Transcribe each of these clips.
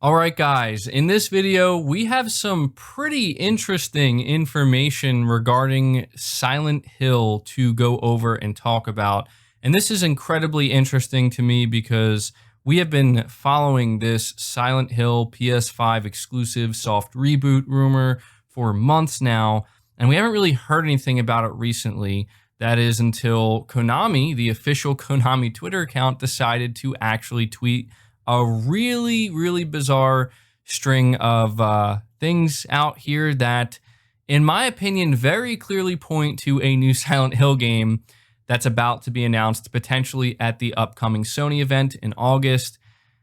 All right, guys, in this video, we have some pretty interesting information regarding Silent Hill to go over and talk about. And this is incredibly interesting to me because we have been following this Silent Hill PS5 exclusive soft reboot rumor for months now, and we haven't really heard anything about it recently. That is until Konami, the official Konami Twitter account, decided to actually tweet a really bizarre string of things out here that, in my opinion, very clearly point to a new Silent Hill game that's about to be announced potentially at the upcoming Sony event in August.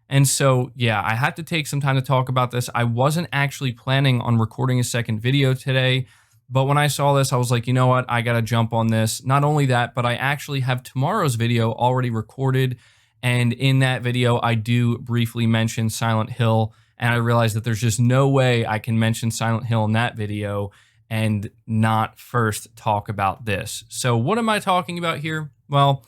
And so, yeah, I had to take some time to talk about this. I wasn't actually planning on recording a second video today, but when I saw this, I was like, you know what? I got to jump on this. Not only that, but I actually have tomorrow's video already recorded. And in that video, I do briefly mention Silent Hill, and I realized that there's just no way I can mention Silent Hill in that video and not first talk about this. So what am I talking about here? Well,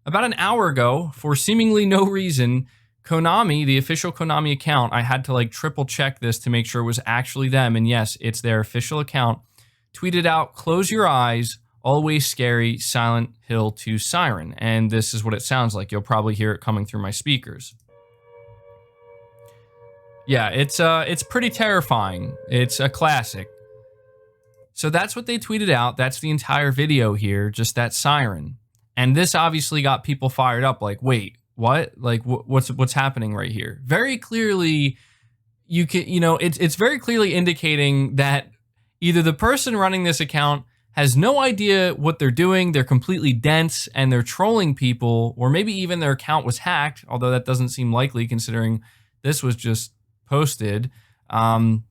about an hour ago, for seemingly no reason, Konami, the official Konami account, I had to like triple check this to make sure it was actually them. And yes, it's their official account, tweeted out, "Close your eyes. Always scary, Silent Hill 2 Siren." And this is what it sounds like. You'll probably hear it coming through my speakers. Yeah, it's pretty terrifying. It's a classic. So that's what they tweeted out. That's the entire video here, just that siren. And this obviously got people fired up like, wait, what? Like what's happening right here? Very clearly it's very clearly indicating that either the person running this account has no idea what they're doing, they're completely dense, and they're trolling people, or maybe even their account was hacked, although that doesn't seem likely considering this was just posted. And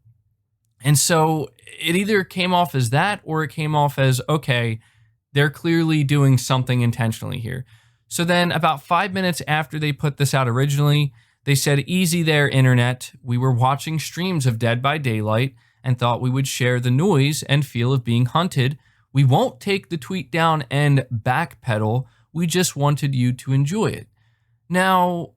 so it either came off as that, or it came off as, okay, they're clearly doing something intentionally here. So then about 5 minutes after they put this out originally, they said, "Easy there, internet. We were watching streams of Dead by Daylight and thought we would share the noise and feel of being hunted. We won't take the tweet down and backpedal. We just wanted you to enjoy it." Now,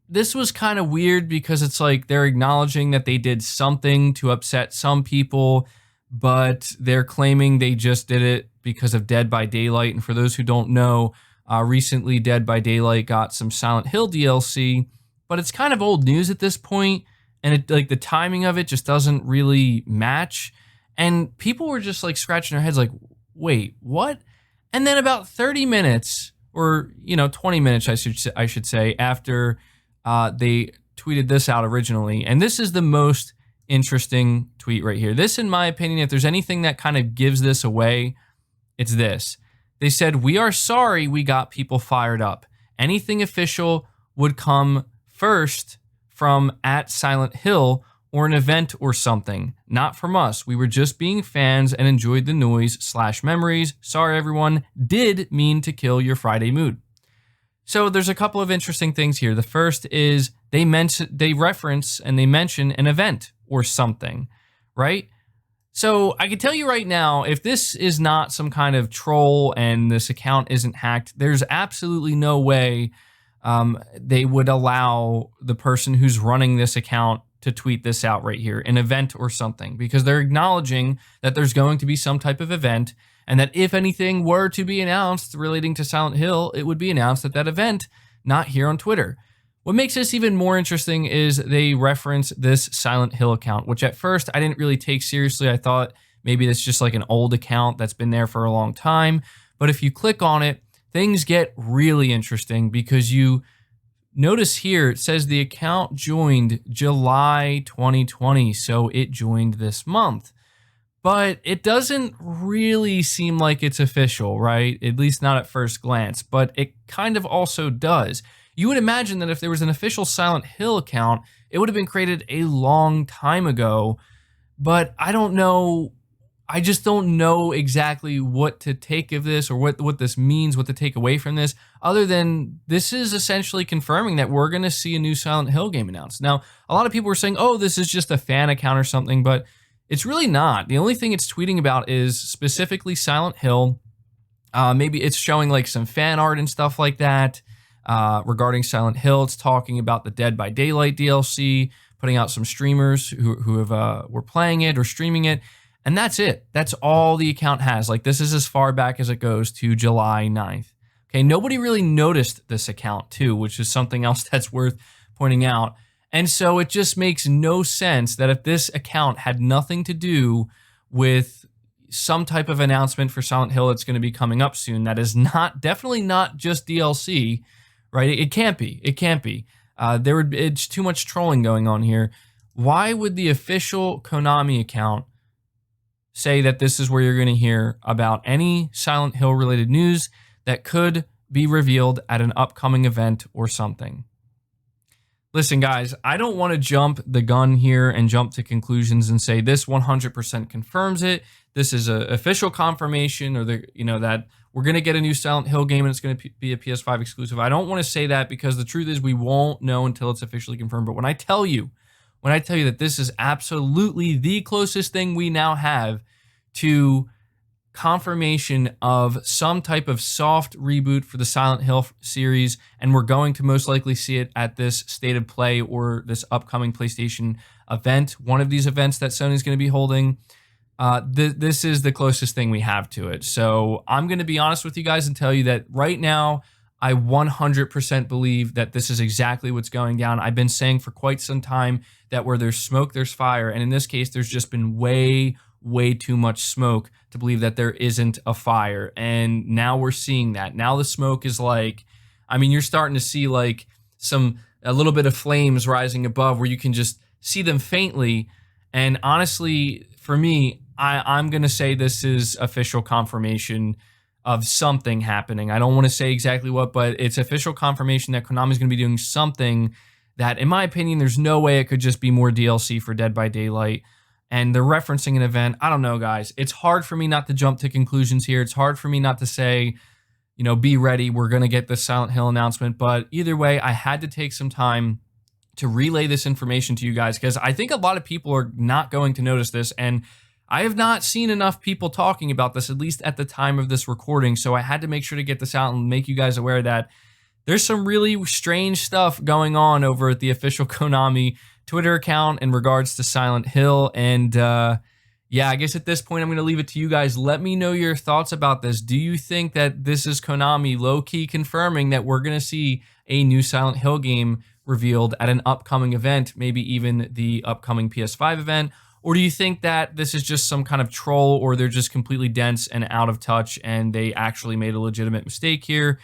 this was kind of weird because it's like they're acknowledging that they did something to upset some people, but they're claiming they just did it because of Dead by Daylight. And for those who don't know, recently Dead by Daylight got some Silent Hill DLC, but it's kind of old news at this point, and the timing of it just doesn't really match. And people were just like scratching their heads like, wait, what? And then about 30 minutes or, 20 minutes, I should say, after they tweeted this out originally. And this is the most interesting tweet right here. This, in my opinion, if there's anything that kind of gives this away, it's this. They said, "We are sorry we got people fired up. Anything official would come first from @SilentHill or an event or something. Not from us. We were just being fans and enjoyed the noise/memories. Sorry, everyone. Did mean to kill your Friday mood." So there's a couple of interesting things here. The first is they reference and they mention an event or something, right? So I can tell you right now, if this is not some kind of troll and this account isn't hacked, there's absolutely no way they would allow the person who's running this account to tweet this out right here, an event or something, because they're acknowledging that there's going to be some type of event, and that if anything were to be announced relating to Silent Hill, it would be announced at that event, not here on Twitter. What makes this even more interesting is they reference this Silent Hill account, which at first I didn't really take seriously. I thought maybe that's just like an old account that's been there for a long time. But if you click on it, things get really interesting because you notice here, it says the account joined July 2020, so it joined this month. But it doesn't really seem like it's official, right? At least not at first glance, but it kind of also does. You would imagine that if there was an official Silent Hill account, it would have been created a long time ago, but I don't know. I just don't know exactly what to take of this or what this means, what to take away from this, other than this is essentially confirming that we're going to see a new Silent Hill game announced. Now, a lot of people were saying, oh, this is just a fan account or something, but it's really not. The only thing it's tweeting about is specifically Silent Hill. Maybe it's showing like some fan art and stuff like that regarding Silent Hill. It's talking about the Dead by Daylight DLC, putting out some streamers who have were playing it or streaming it. And that's it. That's all the account has. Like, this is as far back as it goes to July 9th. Okay, nobody really noticed this account too, which is something else that's worth pointing out. And so it just makes no sense that if this account had nothing to do with some type of announcement for Silent Hill that's going to be coming up soon, that is definitely not just DLC, right? It can't be. It can't be. It's too much trolling going on here. Why would the official Konami account say that this is where you're going to hear about any Silent Hill related news that could be revealed at an upcoming event or something? Listen, guys, I don't want to jump the gun here and jump to conclusions and say this 100% confirms it. This is an official confirmation, or that we're going to get a new Silent Hill game and it's going to be a PS5 exclusive. I don't want to say that because the truth is we won't know until it's officially confirmed. But when I tell you that this is absolutely the closest thing we now have to confirmation of some type of soft reboot for the Silent Hill series, and we're going to most likely see it at this State of Play or this upcoming PlayStation event, one of these events that Sony's going to be holding. This is the closest thing we have to it. So I'm going to be honest with you guys and tell you that right now, I 100% believe that this is exactly what's going down. I've been saying for quite some time that where there's smoke, there's fire. And in this case, there's just been way too much smoke to believe that there isn't a fire. And now we're seeing that. Now the smoke is like, I mean, you're starting to see like a little bit of flames rising above where you can just see them faintly. And honestly, for me, I'm going to say this is official confirmation of something happening. I don't want to say exactly what, but it's official confirmation that Konami's going to be doing something that, in my opinion, there's no way it could just be more DLC for Dead by Daylight. And they're referencing an event. I don't know, guys. It's hard for me not to jump to conclusions here. It's hard for me not to say, be ready. We're going to get this Silent Hill announcement. But either way, I had to take some time to relay this information to you guys because I think a lot of people are not going to notice this. And I have not seen enough people talking about this, at least at the time of this recording. So I had to make sure to get this out and make you guys aware that there's some really strange stuff going on over at the official Konami Twitter account in regards to Silent Hill. And yeah, I guess at this point, I'm going to leave it to you guys. Let me know your thoughts about this. Do you think that this is Konami low-key confirming that we're going to see a new Silent Hill game revealed at an upcoming event, maybe even the upcoming PS5 event? Or do you think that this is just some kind of troll, or they're just completely dense and out of touch and they actually made a legitimate mistake here?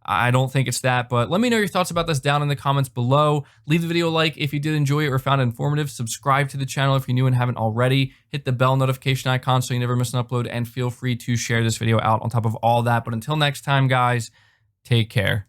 I don't think it's that, but let me know your thoughts about this down in the comments below. Leave the video a like if you did enjoy it or found it informative. Subscribe to the channel if you're new and haven't already. Hit the bell notification icon so you never miss an upload, and feel free to share this video out on top of all that. But until next time, guys, take care.